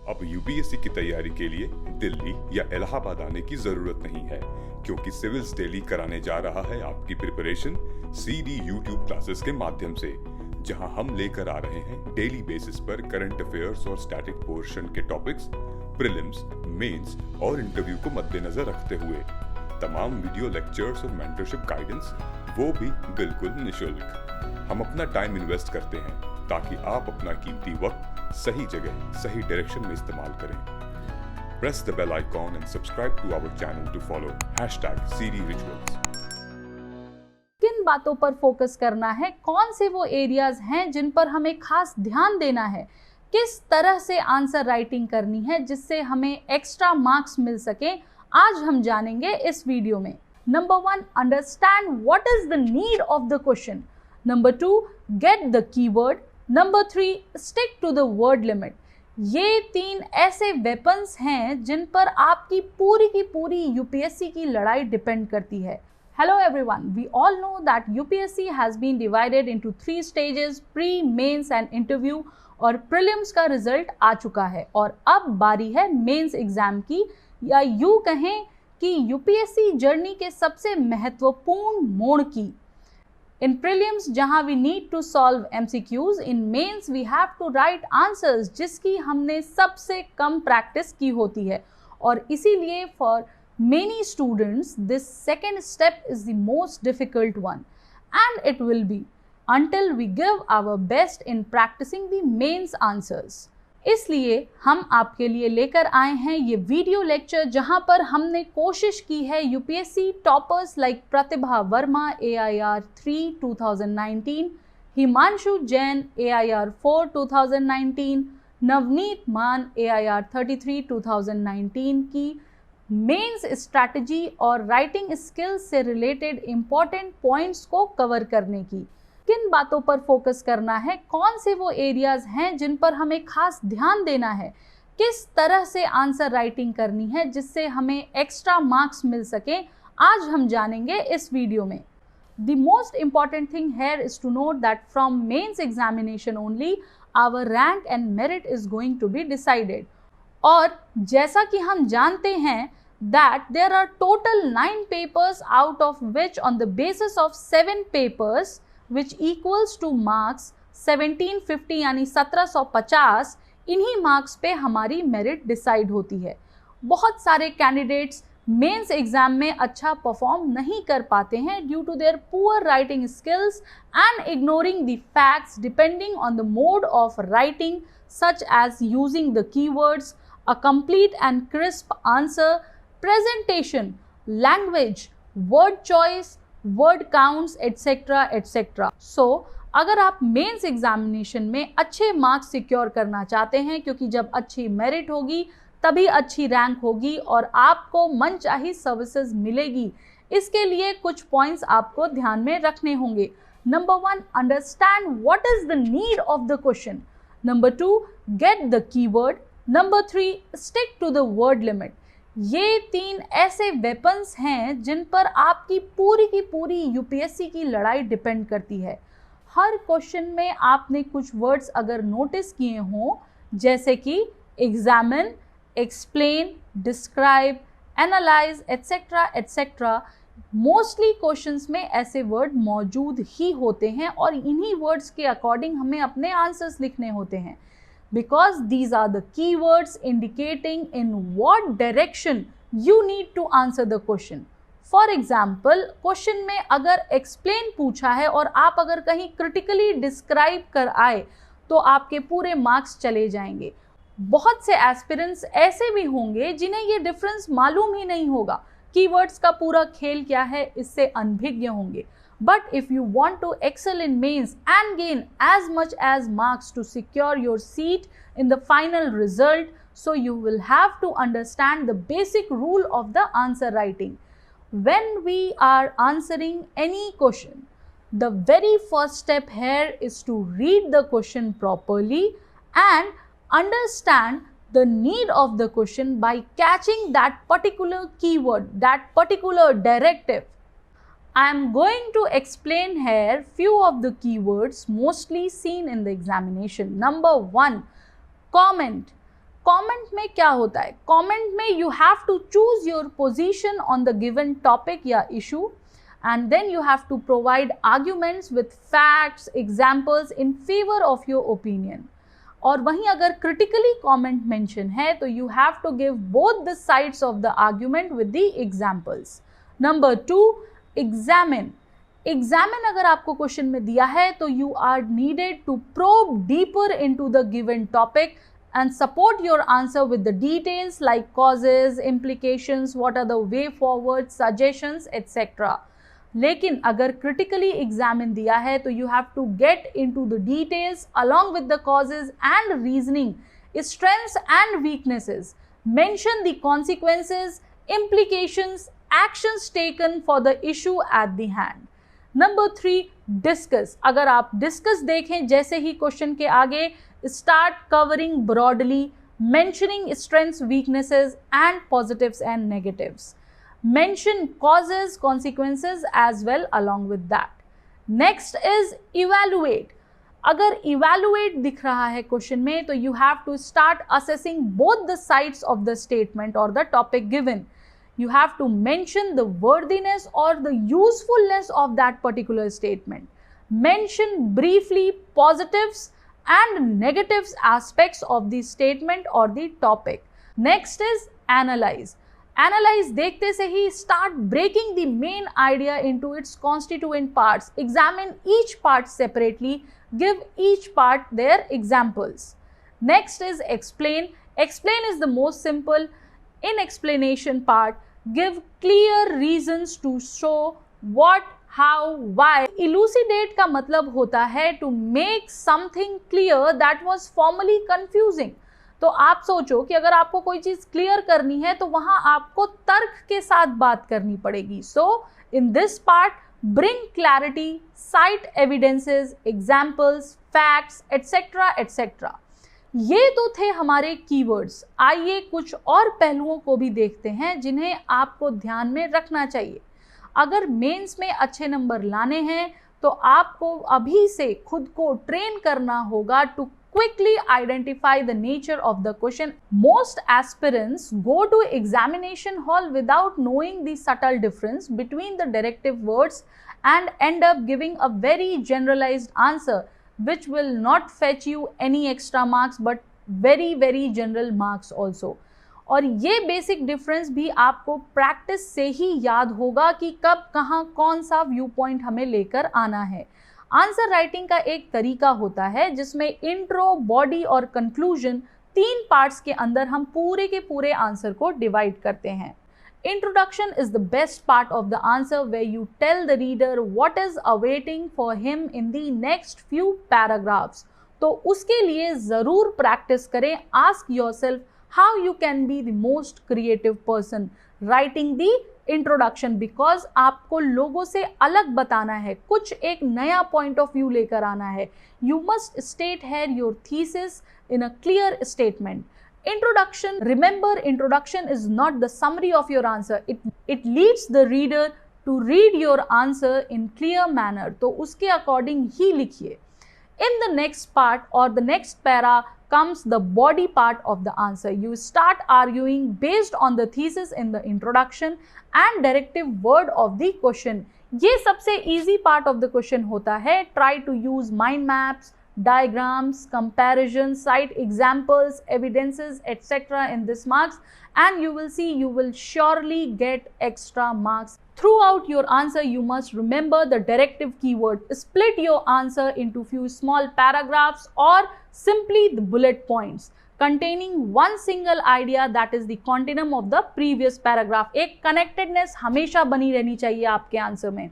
अब यूपीएससी की तैयारी के लिए दिल्ली या इलाहाबाद आने की जरूरत नहीं है, क्योंकि सिविल्स डेली कराने जा रहा है आपकी प्रिपरेशन सीडी यूट्यूब क्लासेस के माध्यम से, जहां हम लेकर आ रहे हैं डेली बेसिस पर करंट अफेयर्स और स्टैटिक पोर्शन के टॉपिक्स, प्रीलिम्स, मेंस और इंटरव्यू को मद्देनजर रखते हुए तमाम वीडियो लेक्चर्स और मेंटरशिप गाइडेंस, वो भी बिल्कुल निशुल्क। हम अपना टाइम इन्वेस्ट करते हैं ताकि आप अपना कीमती वक्त सही जगह सही डायरेक्शन में इस्तेमाल करें। Press the bell icon and subscribe to our channel to follow #CDRituals। किन बातों पर फोकस करना है, कौन से वो एरियाज हैं जिन पर हमें खास ध्यान देना है, किस तरह से आंसर राइटिंग करनी है जिससे हमें एक्स्ट्रा मार्क्स मिल सके, आज हम जानेंगे इस वीडियो में। Number 1, understand what is the need of the question. Number 2, get the keyword. Number 3, stick to the word limit. ये 3 ऐसे वेपन्स हैं जिन पर आपकी पूरी की पूरी यूपीएससी की लड़ाई डिपेंड करती है। Hello everyone, we all know that UPSC has been divided into 3 stages, pre, mains and interview, और prelims का रिजल्ट आ चुका है और अब बारी है मेंस एग्जाम की, या यूँ कहें कि यूपीएससी जर्नी के सबसे महत्वपूर्ण मोड़ की। In prelims जहाँ we need to solve MCQs, in mains we have to write answers जिसकी हमने सबसे कम प्रैक्टिस की होती है, और इसीलिए for many students this second step is the most difficult one, and it will be until we give our best in practicing the mains answers. इसलिए हम आपके लिए लेकर आए हैं ये वीडियो लेक्चर जहां पर हमने कोशिश की है यूपीएससी टॉपर्स लाइक प्रतिभा वर्मा AIR 3 2019, हिमांशु जैन AIR 4 2019, नवनीत मान AIR 33 2019 की मेंस स्ट्रैटेजी और राइटिंग स्किल्स से रिलेटेड इंपॉर्टेंट पॉइंट्स को कवर करने की। किन बातों पर फोकस करना है, कौन से वो एरियाज हैं जिन पर हमें खास ध्यान देना है, किस तरह से आंसर राइटिंग करनी है जिससे हमें एक्स्ट्रा मार्क्स मिल सके, आज हम जानेंगे इस वीडियो में। The most important thing here is to note that from mains examination only our rank and merit is going to be decided. और जैसा कि हम जानते हैं that there are total 9 papers, out of which on the basis of 7 papers which equals to marks 1750 यानी 1750, इन्हीं marks पे हमारी मेरिट डिसाइड होती है। बहुत सारे कैंडिडेट्स मेंस एग्जाम में अच्छा परफॉर्म नहीं कर पाते हैं due to their poor writing skills and ignoring the facts depending on the mode of writing, such as using the keywords, a complete and crisp answer, presentation, language, word choice, word counts, etc. etc. So, अगर आप mains examination में अच्छे marks secure करना चाहते हैं, क्योंकि जब अच्छी मेरिट होगी तभी अच्छी रैंक होगी और आपको मनचाही सर्विसेज मिलेगी, इसके लिए कुछ पॉइंट्स आपको ध्यान में रखने होंगे। Number 1, understand what is the need of the question. Number 2, get the keyword. Number 3, stick to the word limit. ये 3 ऐसे वेपन्स हैं जिन पर आपकी पूरी की पूरी यूपीएससी की लड़ाई डिपेंड करती है। हर क्वेश्चन में आपने कुछ वर्ड्स अगर नोटिस किए हों, जैसे कि examine, explain, describe, analyse etcetera etcetera, mostly questions में ऐसे वर्ड मौजूद ही होते हैं और इन्हीं वर्ड्स के अकॉर्डिंग हमें अपने आंसर्स लिखने होते हैं, because these are the keywords indicating in what direction you need to answer the question. For example, question में अगर explain पूछा है और आप अगर कहीं critically describe कर आए तो आपके पूरे मार्क्स चले जाएंगे। बहुत से एस्पिरेंट्स ऐसे भी होंगे जिन्हें ये डिफरेंस मालूम ही नहीं होगा, कीवर्ड्स का पूरा खेल क्या है इससे अनभिज्ञ होंगे। But if you want to excel in mains and gain as much as marks to secure your seat in the final result, so you will have to understand the basic rule of the answer writing. When we are answering any question, the very first step here is to read the question properly and understand the need of the question by catching that particular keyword, that particular directive. I am going to explain here few of the keywords mostly seen in the examination. Number 1, comment. Comment में क्या होता है? Comment में you have to choose your position on the given topic या issue, and then you have to provide arguments with facts, examples in favor of your opinion. और वहीं अगर critically comment mention है तो you have to give both the sides of the argument with the examples. Number 2, examine. Examine अगर आपको question में दिया है तो you are needed to probe deeper into the given topic and support your answer with the details like causes, implications, what are the way forward, suggestions, etc. लेकिन अगर critically examine दिया है तो you have to get into the details along with the causes and reasoning, strengths and weaknesses, mention the consequences, implications, actions taken for the issue at the hand. Number 3, discuss. अगर आप discuss देखें जैसे ही question के आगे, start covering broadly, mentioning strengths, weaknesses and positives and negatives. Mention causes, consequences as well along with that. Next is evaluate. अगर evaluate दिख रहा है क्वेश्चन में तो you have to start assessing both the sides of the statement or the topic given. You have to mention the worthiness or the usefulness of that particular statement. Mention briefly positives and negatives aspects of the statement or the topic. Next is analyze. Analyze देखते से ही start breaking the main idea into its constituent parts. Examine each part separately. Give each part their examples. Next is explain. Explain is the most simple. In explanation part, give clear reasons to show what, how, why. Elucidate का मतलब होता है to make something clear that was formerly confusing. तो आप सोचो कि अगर आपको कोई चीज क्लियर करनी है तो वहां आपको तर्क के साथ बात करनी पड़ेगी. So in this part bring clarity, cite evidences, examples, facts etcetera etcetera. ये तो थे हमारे कीवर्ड्स. आइए कुछ और पहलुओं को भी देखते हैं जिन्हें आपको ध्यान में रखना चाहिए. अगर मेंस में अच्छे नंबर लाने हैं तो आपको अभी से खुद को ट्रेन करना होगा to quickly identify the nature of the question. Most aspirants go to examination hall without knowing the subtle difference between the directive words and end up giving a very generalized answer which will not fetch you any extra marks but very general marks also. और ये basic difference भी आपको practice से ही याद होगा कि कब कहाँ कौन सा व्यू पॉइंट हमें लेकर आना है. आंसर राइटिंग का एक तरीका होता है जिसमें इंट्रो, बॉडी और कंक्लूजन 3 पार्ट्स के अंदर हम पूरे के पूरे आंसर को डिवाइड करते हैं. Introduction is the best part of the answer where you tell the reader what is awaiting for him in the next few paragraphs. तो उसके लिए जरूर प्रैक्टिस करें. Ask yourself how you can be the most creative person writing the introduction, because आपको लोगों से अलग बताना है, कुछ एक नया पॉइंट ऑफ व्यू लेकर आना है. You must state here your thesis in a clear statement. Introduction, remember, introduction is not the summary of your answer. It leads the reader to read your answer in clear manner. तो उसके according ही लिखिए. In the next part or the next para comes the body part of the answer. You start arguing based on the thesis in the introduction and directive word of the question. ये सबसे easy part of the question होता है. Try to use mind maps, diagrams, comparisons, cite examples, evidences, etc. in this marks, and you will see you will surely get extra marks. Throughout your answer, you must remember the directive keyword. Split your answer into few small paragraphs or simply the bullet points containing one single idea that is the continuum of the previous paragraph. एक connectedness हमेशा बनी रहनी चाहिए आपके answer में,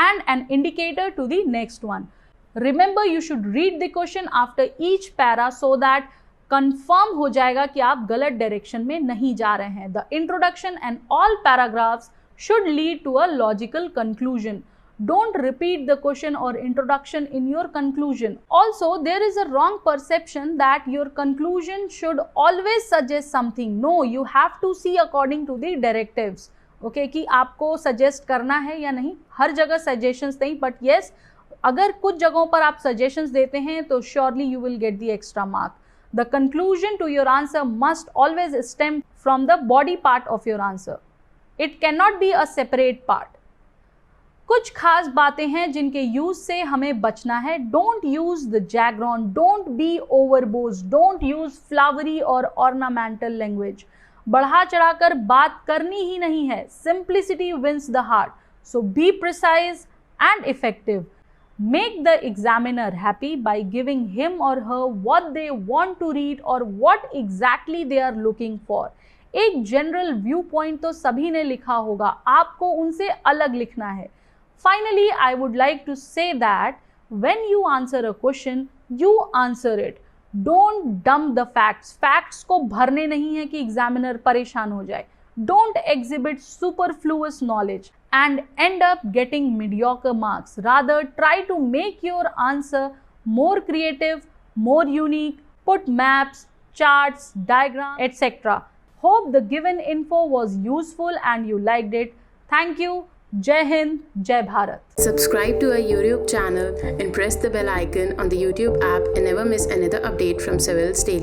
and an indicator to the next one. Remember, you should read the question after each para so that confirm हो जाएगा कि आप गलत डायरेक्शन में नहीं जा रहे हैं. The introduction and all paragraphs should lead to a logical conclusion. Don't repeat the question or introduction in your conclusion. Also, there is a wrong perception that your conclusion should always suggest something. No, you have to see according to the directives. Okay, कि आपको suggest करना है या नहीं. हर जगह suggestions नहीं, but yes, अगर कुछ जगहों पर आप suggestions देते हैं तो surely you will get the extra mark. The conclusion to your answer must always stem from the body part of your answer. It cannot be a separate part. कुछ खास बातें हैं जिनके यूज से हमें बचना है. Don't use the jargon, don't be overboard, don't use flowery or ornamental language. बढ़ा चढ़ाकर बात करनी ही नहीं है. Simplicity wins the heart. So be precise and effective. Make the examiner happy by giving him or her what they want to read or what exactly they are looking for. एक general view point तो सभी ने लिखा होगा, आपको उनसे अलग लिखना है. Finally, I would like to say that when you answer a question, you answer it. Don't dump the facts. Facts को भरने नहीं है कि एग्जामिनर परेशान हो जाए. Don't exhibit superfluous knowledge and end up getting mediocre marks. Rather, try to make your answer more creative, more unique. Put maps, charts, diagrams, etc. Hope the given info was useful and you liked it. Thank you. Jai Hind, Jai Bharat. Subscribe to our YouTube channel and press the bell icon on the YouTube app and never miss another update from Civils Daily.